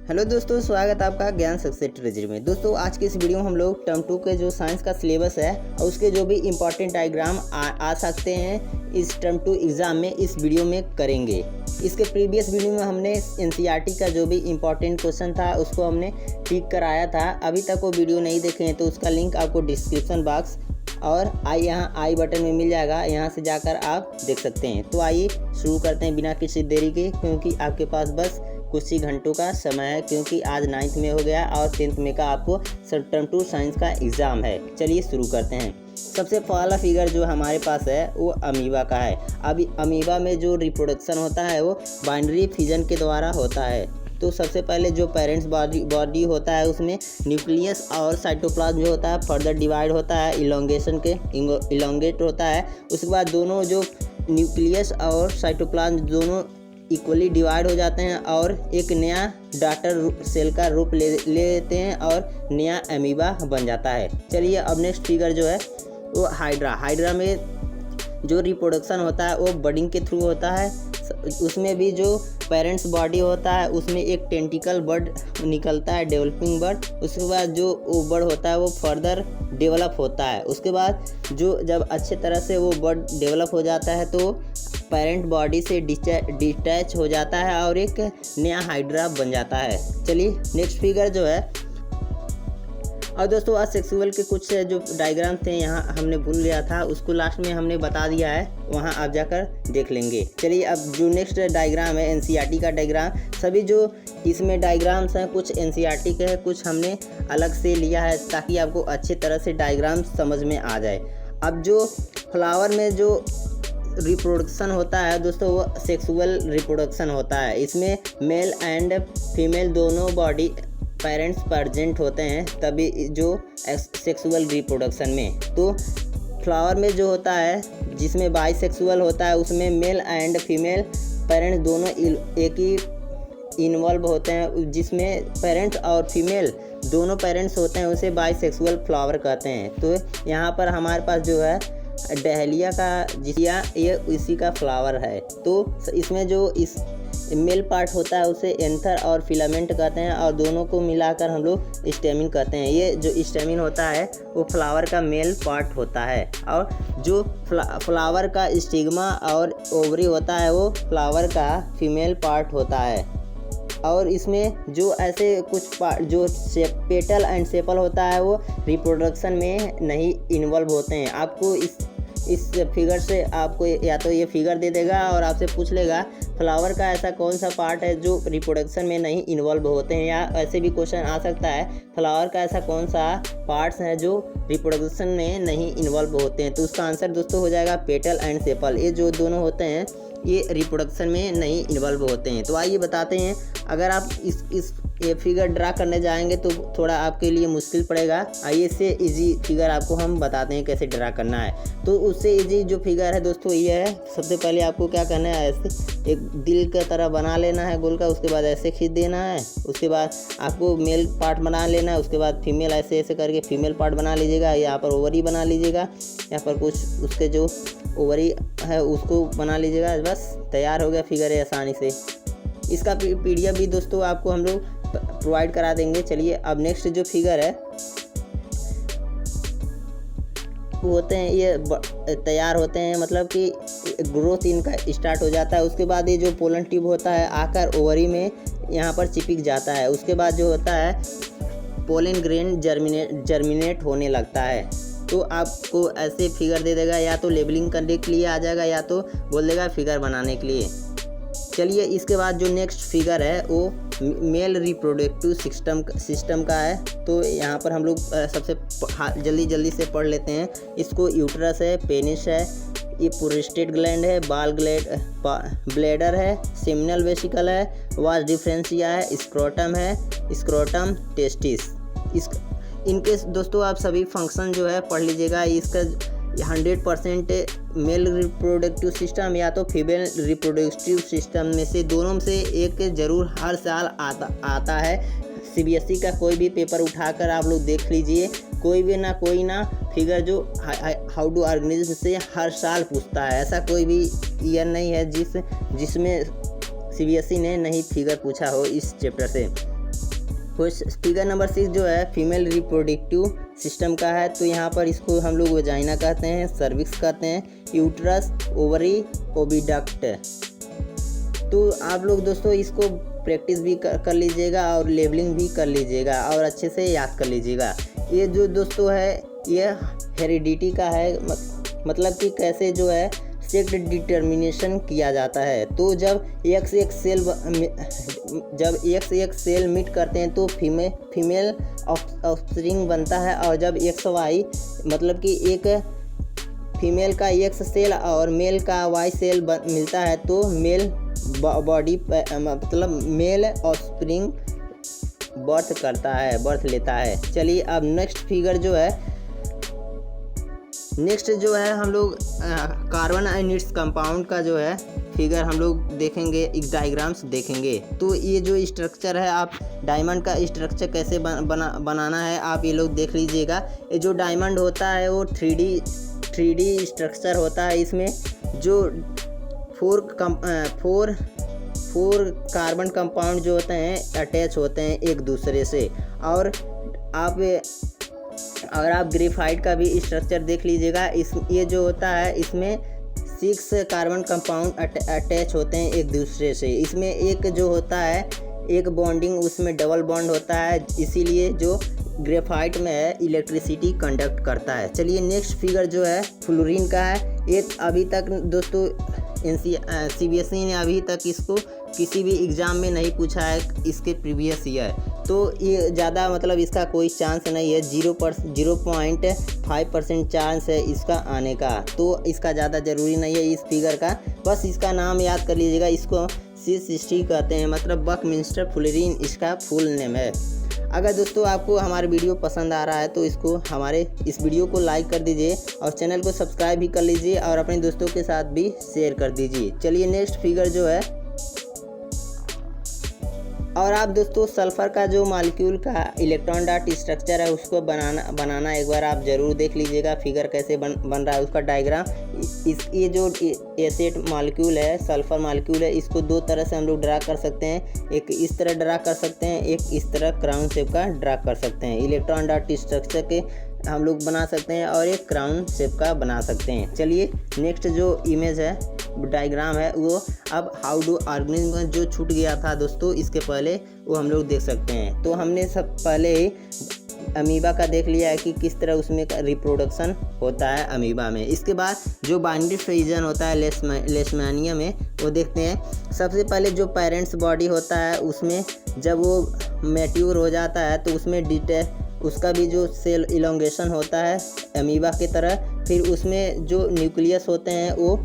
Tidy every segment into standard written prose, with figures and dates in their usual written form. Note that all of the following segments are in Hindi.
हेलो दोस्तों, स्वागत है आपका ज्ञान सक्सेस ट्रेजरी में। दोस्तों आज की इस वीडियो में हम लोग टर्म 2 के जो साइंस का सिलेबस है और उसके जो भी इम्पॉर्टेंट डायग्राम आ सकते हैं इस टर्म 2 एग्ज़ाम में इस वीडियो में करेंगे। इसके प्रीवियस वीडियो में हमने एनसीईआरटी का जो भी इम्पॉर्टेंट क्वेश्चन था उसको हमने ठीक कराया था। अभी तक वो वीडियो नहीं देखे हैं तो उसका लिंक आपको डिस्क्रिप्शन बॉक्स और आई बटन में मिल जाएगा, यहाँ से जाकर आप देख सकते हैं। तो आइए शुरू करते हैं बिना किसी देरी के, क्योंकि आपके पास बस कुछ ही घंटों का समय है, क्योंकि आज 9th में हो गया और 10th में का आपको टर्म 2 साइंस का एग्ज़ाम है। चलिए शुरू करते हैं। सबसे पहला फिगर जो हमारे पास है वो अमीबा का है। अभी अमीबा में जो रिप्रोडक्शन होता है वो बाइनरी फिजन के द्वारा होता है। तो सबसे पहले जो पेरेंट्स बॉडी होता है उसमें न्यूक्लियस और साइटोप्लाज्म जो होता है फर्दर डिवाइड होता है, इलोंगेट होता है। उसके बाद दोनों जो न्यूक्लियस और साइटोप्लाज्म दोनों इक्वली डिवाइड हो जाते हैं और एक नया डॉटर सेल का रूप ले लेते हैं और नया अमीबा बन जाता है। चलिए अब नेक्स्ट फिगर जो है वो हाइड्रा में जो रिप्रोडक्शन होता है वो बडिंग के थ्रू होता है। उसमें भी जो पेरेंट्स बॉडी होता है उसमें एक टेंटिकल बर्ड निकलता है, डेवलपिंग बर्ड। उसके बाद जो वो बर्ड होता है वो फर्दर डेवलप होता है। उसके बाद जो जब अच्छे तरह से वो बर्ड डेवलप हो जाता है तो पेरेंट बॉडी से डिटैच हो जाता है और एक नया हाइड्रा बन जाता है। चलिए नेक्स्ट फिगर जो है, और दोस्तों आज सेक्सुअल के कुछ जो डायग्राम थे यहाँ हमने भूल गया था, उसको लास्ट में हमने बता दिया है, वहाँ आप जाकर देख लेंगे। चलिए अब जो नेक्स्ट डायग्राम है एनसीईआरटी का डायग्राम। सभी जो इसमें डायग्राम्स हैं कुछ एनसीईआरटी के हैं, कुछ हमने अलग से लिया है ताकि आपको अच्छी तरह से डायग्राम समझ में आ जाए। अब जो फ्लावर में जो रिप्रोडक्शन होता है दोस्तों वो सेक्सुअल रिप्रोडक्शन होता है। इसमें मेल एंड फीमेल दोनों बॉडी पेरेंट्स प्रेजेंट होते हैं तभी जो सेक्सुअल रिप्रोडक्शन में। तो फ्लावर में जो होता है जिसमें बाइसेक्सुअल होता है उसमें मेल एंड फीमेल पेरेंट्स दोनों एक ही इन्वॉल्व होते हैं। जिसमें पेरेंट्स और फीमेल दोनों पेरेंट्स होते हैं उसे बाइसेक्सुअल फ्लावर कहते हैं। तो यहाँ पर हमारे पास जो है डहलिया का जिया ये इसी का फ्लावर है। तो इसमें जो इस मेल पार्ट होता है उसे एंथर और फिलामेंट कहते हैं और दोनों को मिलाकर हम लोग स्टेमिन कहते हैं। ये जो स्टेमिन होता है वो फ्लावर का मेल पार्ट होता है और जो फ्लावर का स्टिग्मा और ओवरी होता है वो फ्लावर का फीमेल पार्ट होता है। और इसमें जो ऐसे कुछ पार्ट जो पेटल एंड सेपल होता है वो रिप्रोडक्शन में नहीं इन्वॉल्व होते हैं। आपको इस फिगर से आपको या तो ये फिगर दे देगा और आपसे पूछ लेगा फ्लावर का ऐसा कौन सा पार्ट है जो रिप्रोडक्शन में नहीं इन्वॉल्व होते हैं, या ऐसे भी क्वेश्चन आ सकता है फ्लावर का ऐसा कौन सा पार्ट्स हैं जो रिप्रोडक्शन में नहीं इन्वॉल्व होते हैं। तो उसका आंसर दोस्तों हो जाएगा पेटल एंड सेपल। ये जो दोनों होते हैं ये रिप्रोडक्शन में नहीं इन्वॉल्व होते हैं। तो आइए बताते हैं, अगर आप ये फिगर ड्रा करने जाएंगे तो थोड़ा आपके लिए मुश्किल पड़ेगा। आइए इससे इजी फिगर आपको हम बताते हैं कैसे ड्रा करना है। तो उससे इजी जो फिगर है दोस्तों ये है। सबसे पहले आपको क्या करना है, ऐसे एक दिल की तरह बना लेना है गोल का, उसके बाद ऐसे खींच देना है। उसके बाद आपको मेल पार्ट बना लेना है, उसके बाद फीमेल ऐसे ऐसे करके फीमेल पार्ट बना लीजिएगा। यहाँ पर ओवरी बना लीजिएगा, यहाँ पर कुछ उसके जो ओवरी है उसको बना लीजिएगा। बस तैयार हो गया फिगर है आसानी से। इसका पीडीएफ भी दोस्तों आपको हम लोग प्रोवाइड करा देंगे। चलिए अब नेक्स्ट जो फिगर है वो होते हैं ये तैयार होते हैं, मतलब कि ग्रोथ इनका स्टार्ट हो जाता है। उसके बाद ये जो पोलन ट्यूब होता है आकर ओवरी में यहाँ पर चिपक जाता है। उसके बाद जो होता है पोलन ग्रेन जर्मिनेट होने लगता है। तो आपको ऐसे फिगर दे देगा, या तो लेबलिंग करने के लिए आ जाएगा या तो बोल देगा फिगर बनाने के लिए। चलिए इसके बाद जो नेक्स्ट फिगर है वो मेल रिप्रोडक्टिव सिस्टम का है। तो यहाँ पर हम लोग सबसे जल्दी से पढ़ लेते हैं। इसको यूट्रस है, पेनिस है, ये प्रोस्टेट ग्लैंड है, ब्लैडर है, सेमिनल वेसिकल है, वास डिफरेंशिया है, स्क्रोटम है, स्क्रोटम टेस्टिस। इनके दोस्तों आप सभी फंक्शन जो है पढ़ लीजिएगा। इसका 100% मेल रिप्रोडक्टिव सिस्टम या तो फीमेल रिप्रोडक्टिव सिस्टम में से दोनों से एक जरूर हर साल आता है। सीबीएसई का कोई भी पेपर उठाकर आप लोग देख लीजिए, कोई ना फिगर जो हाउ डू ऑर्गेनिज्म से हर साल पूछता है। ऐसा कोई भी ईयर नहीं है जिसमें सीबीएसई ने नहीं फिगर पूछा हो इस चैप्टर से। फिगर नंबर 6 जो है फीमेल रिप्रोडक्टिव सिस्टम का है। तो यहाँ पर इसको हम लोग वजाइना कहते हैं, सर्विक्स कहते हैं, यूट्रस, ओवरी, ओविडक्ट। तो आप लोग दोस्तों इसको प्रैक्टिस भी कर लीजिएगा और लेबलिंग भी कर लीजिएगा और अच्छे से याद कर लीजिएगा। ये जो दोस्तों है ये हेरिडिटी का है, मतलब कि कैसे जो है सेक्स डिटर्मिनेशन किया जाता है। तो जब एक सेल मीट करते हैं तो फीमेल ऑफस्प्रिंग बनता है, और जब XY मतलब कि एक फीमेल का X सेल और मेल का Y सेल मिलता है तो मेल बॉडी मतलब मेल ऑफस्प्रिंग बर्थ लेता है। चलिए अब नेक्स्ट जो है हम लोग कार्बन एंड इट्स कंपाउंड का जो है फिगर हम लोग देखेंगे, एक डायग्राम्स देखेंगे। तो ये जो स्ट्रक्चर है, आप डायमंड का स्ट्रक्चर कैसे बनाना है आप ये लोग देख लीजिएगा। ये जो डायमंड होता है वो 3D स्ट्रक्चर होता है। इसमें जो फोर कार्बन कंपाउंड जो होते हैं अटैच होते हैं एक दूसरे से। और आप ग्रेफाइट का भी स्ट्रक्चर देख लीजिएगा। ये जो होता है इसमें 6 कार्बन कंपाउंड अटैच होते हैं एक दूसरे से। इसमें एक जो होता है एक बॉन्डिंग उसमें डबल बॉन्ड होता है, इसीलिए जो ग्रेफाइट में है इलेक्ट्रिसिटी कंडक्ट करता है। चलिए नेक्स्ट फिगर जो है फ्लोरीन का है। ये अभी तक दोस्तों CBSE ने अभी तक इसको किसी भी एग्ज़ाम में नहीं पूछा है इसके प्रीवियस ईयर। तो ये ज़्यादा मतलब इसका कोई चांस नहीं है, 0.5% चांस है इसका आने का। तो इसका ज़्यादा ज़रूरी नहीं है इस फिगर का, बस इसका नाम याद कर लीजिएगा। इसको C60 कहते हैं, मतलब बकमिंस्टर फ्लोरीन इसका फुल नेम है। अगर दोस्तों आपको हमारा वीडियो पसंद आ रहा है तो हमारे इस वीडियो को लाइक कर दीजिए और चैनल को सब्सक्राइब भी कर लीजिए और अपने दोस्तों के साथ भी शेयर कर दीजिए। चलिए नेक्स्ट फिगर जो है, और आप दोस्तों सल्फ़र का जो मॉलिक्यूल का इलेक्ट्रॉन डॉट स्ट्रक्चर है उसको बनाना एक बार आप ज़रूर देख लीजिएगा फिगर कैसे बन रहा है उसका डायग्राम। ये जो एसिड मॉलिक्यूल है, सल्फ़र मॉलिक्यूल है, इसको 2 तरह से हम लोग ड्रा कर सकते हैं। एक इस तरह ड्रा कर सकते हैं, एक इस तरह क्राउन शेप का ड्रा कर सकते हैं। इलेक्ट्रॉन डॉट स्ट्रक्चर के हम लोग बना सकते हैं और एक क्राउन शेप का बना सकते हैं। चलिए नेक्स्ट जो इमेज है डायग्राम है वो अब हाउ डू ऑर्गेनिज्म जो छूट गया था दोस्तों इसके पहले वो हम लोग देख सकते हैं। तो हमने सब पहले ही अमीबा का देख लिया है कि किस तरह उसमें रिप्रोडक्शन होता है अमीबा में। इसके बाद जो बाइंडिंग रीजन होता है लेशमैनिया में वो देखते हैं। सबसे पहले जो पेरेंट्स बॉडी होता है उसमें जब वो मैच्योर हो जाता है तो उसमें उसका भी जो सेल इलोंगेशन होता है अमीबा की तरह। फिर उसमें जो न्यूक्लियस होते हैं वो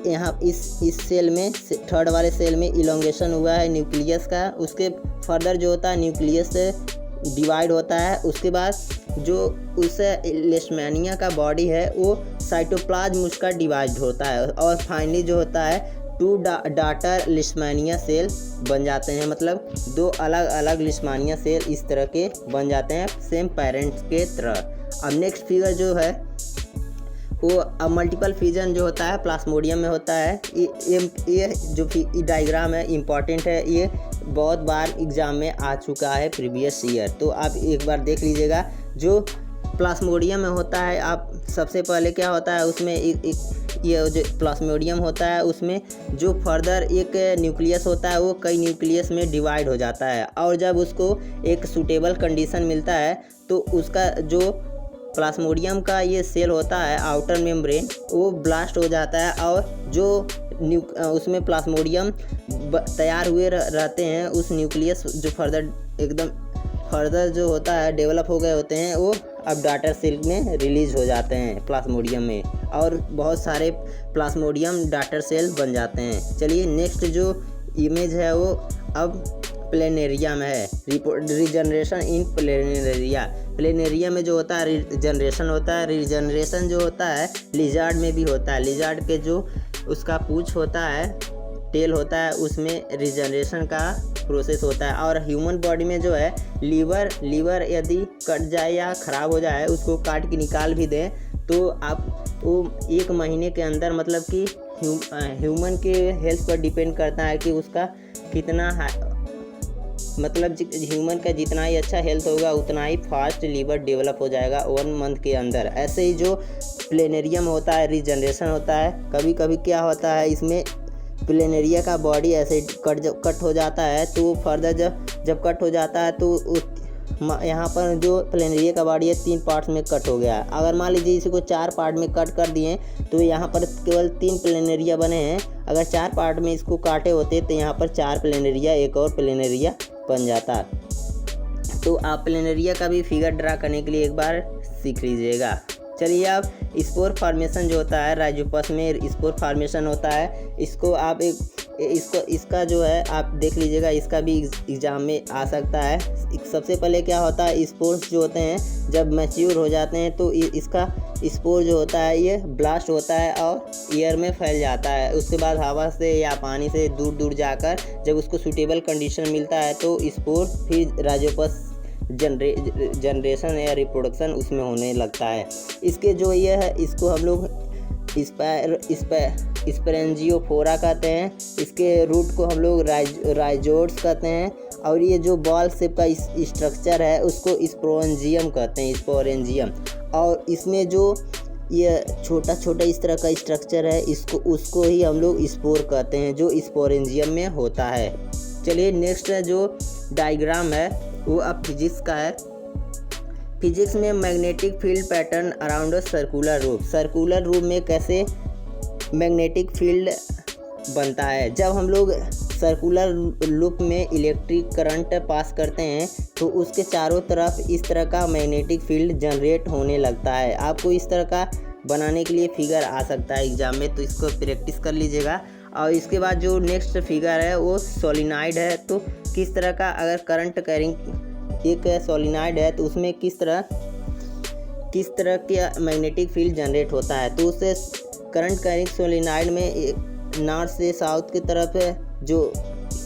यहाँ इस सेल में 3rd वाले सेल में इलोंगेशन हुआ है न्यूक्लियस का। उसके फर्दर जो होता है न्यूक्लियस डिवाइड होता है। उसके बाद जो उस लेशमैनिया का बॉडी है वो साइटोप्लाज्म उसका डिवाइड होता है और फाइनली जो होता है 2 डॉटर लेशमैनिया सेल बन जाते हैं, मतलब 2 अलग अलग लेशमैनिया सेल इस तरह के बन जाते हैं सेम पेरेंट्स के तरह। अब नेक्स्ट फिगर जो है वो अब मल्टीपल फिजन जो होता है प्लाज्मोडियम में होता है। ये जो डायग्राम है इम्पॉर्टेंट है, ये बहुत बार एग्ज़ाम में आ चुका है प्रीवियस ईयर। तो आप एक बार देख लीजिएगा। जो प्लाज्मोडियम में होता है आप सबसे पहले क्या होता है उसमें ये जो प्लाज्मोडियम होता है उसमें जो फर्दर एक न्यूक्लियस होता है वो कई न्यूक्लियस में डिवाइड हो जाता है, और जब उसको एक सूटेबल कंडीशन मिलता है तो उसका जो प्लाज्मोडियम का ये सेल होता है आउटर मेम्ब्रेन वो ब्लास्ट हो जाता है, और जो उसमें प्लाज्मोडियम तैयार हुए रहते हैं उस न्यूक्लियस जो फर्दर जो होता है डेवलप हो गए होते हैं वो अब डॉटर सेल में रिलीज हो जाते हैं प्लाज्मोडियम में, और बहुत सारे प्लाज्मोडियम डॉटर सेल बन जाते हैं। चलिए नेक्स्ट जो इमेज है वो अब प्लेनेरिया में है। रिजनरेशन इन प्लेनेरिया में जो होता है रिजनरेशन होता है। रिजनरेशन जो होता है लिजार्ड में भी होता है। लिजार्ड के जो उसका पूंछ होता है, टेल होता है, उसमें रिजनरेशन का प्रोसेस होता है। और ह्यूमन बॉडी में जो है लीवर यदि कट जाए या ख़राब हो जाए उसको काट के निकाल भी दें तो आप वो 1 महीने के अंदर, मतलब कि ह्यूमन के हेल्थ पर डिपेंड करता है कि उसका कितना मतलब ह्यूमन का जितना ही अच्छा हेल्थ होगा उतना ही फास्ट लीवर डेवलप हो जाएगा 1 मंथ के अंदर। ऐसे ही जो प्लेनेरियम होता है, रीजनरेशन होता है। कभी कभी क्या होता है, इसमें प्लेनेरिया का बॉडी ऐसे कट हो जाता है, तो फर्दर जब कट हो जाता है तो यहाँ पर जो प्लेनेरिया का बॉडी है 3 पार्ट्स में कट हो गया। अगर मान लीजिए इसको 4 पार्ट में कट कर दिए तो यहाँ पर केवल 3 प्लेनेरिया बने हैं। अगर 4 पार्ट में इसको काटे होते तो यहाँ पर 4 प्लेनेरिया, एक और प्लेनेरिया बन जाता। तो आप प्लेनेरिया का भी फिगर ड्रा करने के लिए एक बार सीख लीजिएगा। चलिए, अब स्पोर फॉर्मेशन जो होता है, राइजोपस में स्पोर फॉर्मेशन होता है। इसको आप इसका जो है आप देख लीजिएगा, इसका भी एग्जाम में आ सकता है। सबसे पहले क्या होता है, स्पोर्स जो होते हैं जब मैच्योर हो जाते हैं तो इसका स्पोर जो होता है ये ब्लास्ट होता है और एयर में फैल जाता है। उसके बाद हवा से या पानी से दूर दूर जाकर जब उसको सूटेबल कंडीशन मिलता है तो स्पोर फिर राइजोपस जनरेशन या रिप्रोडक्शन उसमें होने लगता है। इसके जो ये है, इसको हम लोग स्पेरेंजियोफोरा कहते हैं। इसके रूट को हम लोग राइजोड्स कहते हैं। और ये जो बॉल शेप का स्ट्रक्चर है उसको स्पोरेंजियम कहते हैं, स्पोरेंजियम। और इसमें जो ये छोटा छोटा इस तरह का स्ट्रक्चर है, उसको ही हम लोग स्पोर कहते हैं, जो स्पोरेंजियम में होता है। चलिए, नेक्स्ट जो डायग्राम है वो अब फिजिक्स का है। फिजिक्स में magnetic field pattern around circular रूप। सर्कुलर रूप में कैसे मैग्नेटिक फील्ड बनता है, जब हम लोग सर्कुलर लूप में इलेक्ट्रिक करंट पास करते हैं तो उसके चारों तरफ इस तरह का मैग्नेटिक फील्ड जनरेट होने लगता है। आपको इस तरह का बनाने के लिए फिगर आ सकता है एग्जाम में, तो इसको प्रैक्टिस कर लीजिएगा। और इसके बाद जो नेक्स्ट फिगर है वो सोलिनॉइड है। तो किस तरह का, अगर करंट कैरिंग एक सोलिनॉइड है तो उसमें किस तरह का मैग्नेटिक फील्ड जनरेट होता है। तो उससे करंट कैरिंग सोलिनॉइड में नॉर्थ से साउथ की तरफ जो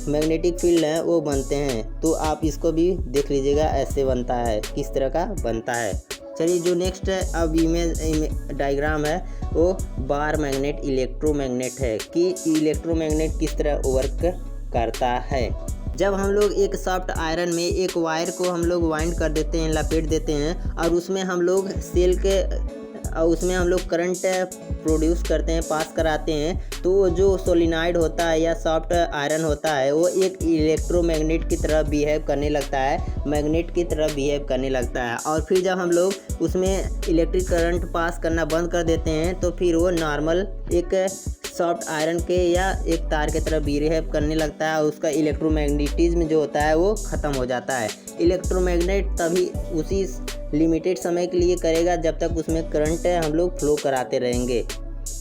मैग्नेटिक फील्ड है वो बनते हैं। तो आप इसको भी देख लीजिएगा, ऐसे बनता है, किस तरह का बनता है। चलिए, जो नेक्स्ट है अब इमेज डायग्राम है वो बार मैग्नेट इलेक्ट्रोमैग्नेट है कि इलेक्ट्रोमैग्नेट किस तरह वर्क करता है। जब हम लोग एक सॉफ्ट आयरन में एक वायर को हम लोग वाइंड कर देते हैं, लपेट देते हैं, और उसमें हम लोग उसमें हम लोग करंट प्रोड्यूस करते हैं, पास कराते हैं, तो जो सोलिनॉइड होता है या सॉफ्ट आयरन होता है वो एक इलेक्ट्रोमैग्नेट की तरह बिहेव करने लगता है, मैग्नेट की तरह बिहेव करने लगता है। और फिर जब हम लोग उसमें इलेक्ट्रिक करंट पास करना बंद कर देते हैं तो फिर वो नॉर्मल एक सॉफ्ट आयरन के या एक तार की तरह बिहेव करने लगता है और उसका इलेक्ट्रोमैग्नेटिज्म जो होता है वो ख़त्म हो जाता है। इलेक्ट्रोमैग्नेट तभी उसी लिमिटेड समय के लिए करेगा जब तक उसमें करंट हम लोग फ्लो कराते रहेंगे।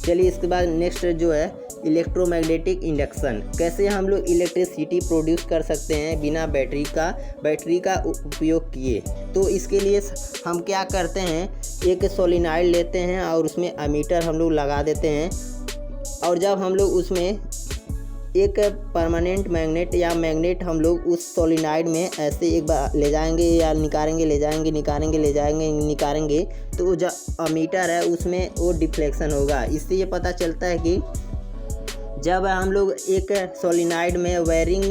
चलिए, इसके बाद नेक्स्ट जो है इलेक्ट्रोमैग्नेटिक इंडक्शन। कैसे हम लोग इलेक्ट्रिसिटी प्रोड्यूस कर सकते हैं बिना बैटरी का उपयोग किए। तो इसके लिए हम क्या करते हैं, एक सोलिनॉइड लेते हैं और उसमें एमीटर हम लोग लगा देते हैं, और जब हम लोग उसमें एक परमानेंट मैग्नेट या मैग्नेट हम लोग उस सोलिनॉइड में ऐसे एक बार ले जाएंगे या निकालेंगे, निकालेंगे, तो जो एमीटर है उसमें वो डिफ्लेक्शन होगा। इससे ये पता चलता है कि जब हम लोग एक सोलिनॉइड में वायरिंग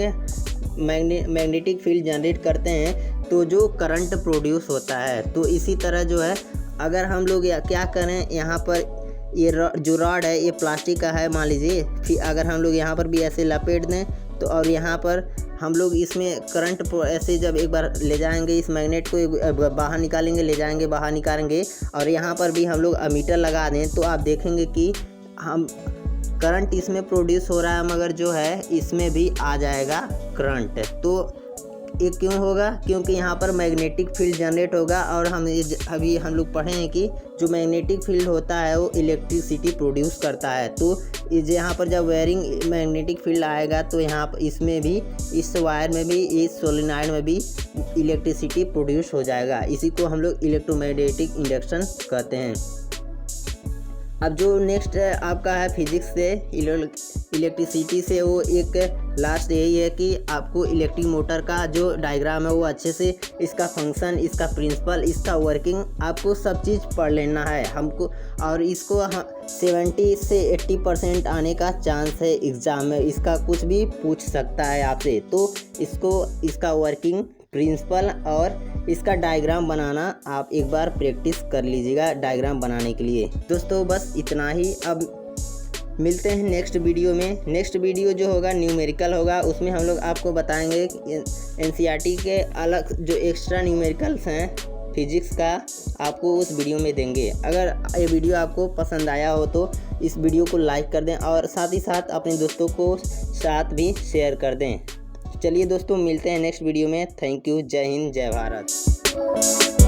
मैग्नेटिक फील्ड जनरेट करते हैं तो जो करंट प्रोड्यूस होता है। तो इसी तरह जो है, अगर हम लोग क्या करें, यहाँ पर ये जो रॉड है ये प्लास्टिक का है मान लीजिए, फिर अगर हम लोग यहाँ पर भी ऐसे लपेट दें तो, और यहाँ पर हम लोग इसमें करंट ऐसे जब एक बार ले जाएंगे, इस मैग्नेट को बाहर निकालेंगे, ले जाएंगे, बाहर निकालेंगे, और यहाँ पर भी हम लोग एमीटर लगा दें तो आप देखेंगे कि हम करंट इसमें प्रोड्यूस हो रहा है, मगर जो है इसमें भी आ जाएगा करंट। तो ये क्यों होगा, क्योंकि यहाँ पर मैग्नेटिक फील्ड जनरेट होगा। और अभी हम लोग पढ़े हैं कि जो मैग्नेटिक फील्ड होता है वो इलेक्ट्रिसिटी प्रोड्यूस करता है। तो यहाँ पर जब वायरिंग मैग्नेटिक फील्ड आएगा तो यहाँ पर इसमें भी, इस वायर में भी, इस सोलिनॉइड में भी इलेक्ट्रिसिटी प्रोड्यूस हो जाएगा। इसी को हम लोग इलेक्ट्रोमैग्नेटिक इंडक्शन कहते हैं। अब जो नेक्स्ट आपका है फिजिक्स से इलेक्ट्रिसिटी से, वो एक लास्ट यही है कि आपको इलेक्ट्रिक मोटर का जो डायग्राम है वो अच्छे से इसका फंक्शन, इसका प्रिंसिपल, इसका वर्किंग आपको सब चीज़ पढ़ लेना है हमको। और इसको 70 से 80% आने का चांस है एग्ज़ाम में, इसका कुछ भी पूछ सकता है आपसे। तो इसका वर्किंग, प्रिंसिपल और इसका डायग्राम बनाना आप एक बार प्रैक्टिस कर लीजिएगा डायग्राम बनाने के लिए। दोस्तों बस इतना ही, अब मिलते हैं नेक्स्ट वीडियो में। नेक्स्ट वीडियो जो होगा न्यूमेरिकल होगा, उसमें हम लोग आपको बताएंगे एनसीईआरटी के अलग जो एक्स्ट्रा न्यूमेरिकल्स हैं फिजिक्स का, आपको उस वीडियो में देंगे। अगर ये वीडियो आपको पसंद आया हो तो इस वीडियो को लाइक कर दें और साथ ही साथ अपने दोस्तों को साथ भी शेयर कर दें। चलिए दोस्तों मिलते हैं नेक्स्ट वीडियो में। Thank you. जय हिंद, जय भारत।